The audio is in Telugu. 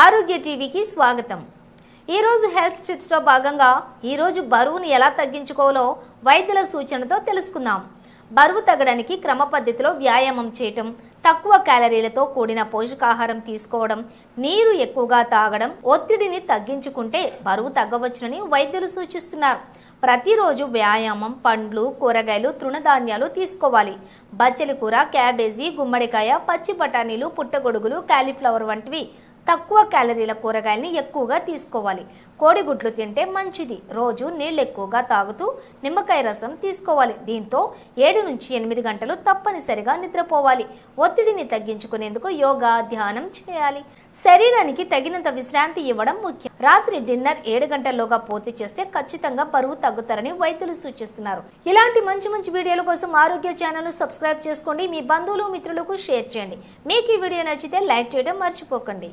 ఆరోగ్య టీవీకి స్వాగతం। ఈ రోజు హెల్త్ టిప్స్ లో భాగంగా ఈ రోజు బరువును ఎలా తగ్గించుకోవాలో వైద్యుల సూచనలతో తెలుసుకుందాం। బరువు తగ్గడానికి క్రమ పద్ధతిలో వ్యాయామం చేయటం, తక్కువ క్యాలరీలతో కూడిన పోషకాహారం తీసుకోవడం, నీరు ఎక్కువగా తాగడం, ఒత్తిడిని తగ్గించుకుంటే బరువు తగ్గవచ్చునని వైద్యులు సూచిస్తున్నారు। ప్రతిరోజు వ్యాయామం, పండ్లు, కూరగాయలు, తృణధాన్యాలు తీసుకోవాలి। బచ్చలి కూర, క్యాబేజీ, గుమ్మడికాయ, పచ్చి బఠానీలు, పుట్టగొడుగులు, కాలీఫ్లవర్ వంటివి తక్కువ క్యాలరీల కూరగాయల్ని ఎక్కువగా తీసుకోవాలి। కోడిగుడ్లు తింటే మంచిది। రోజు నీళ్ళు ఎక్కువగా తాగుతూ నిమ్మకాయ రసం తీసుకోవాలి। దీంతో 7 నుంచి 8 గంటలు తప్పనిసరిగా నిద్రపోవాలి। ఒత్తిడిని తగ్గించుకునేందుకు యోగా, ధ్యానం చేయాలి। శరీరానికి తగినంత విశ్రాంతి ఇవ్వడం ముఖ్యం। రాత్రి డిన్నర్ 7 గంటల్లోగా పూర్తి చేస్తే ఖచ్చితంగా బరువు తగ్గుతారని వైద్యులు సూచిస్తున్నారు। ఇలాంటి మంచి వీడియోల కోసం ఆరోగ్య ఛానల్ ను సబ్స్క్రైబ్ చేసుకోండి। మీ బంధువులు, మిత్రులకు షేర్ చేయండి। మీకు ఈ వీడియో నచ్చితే లైక్ చేయడం మర్చిపోకండి।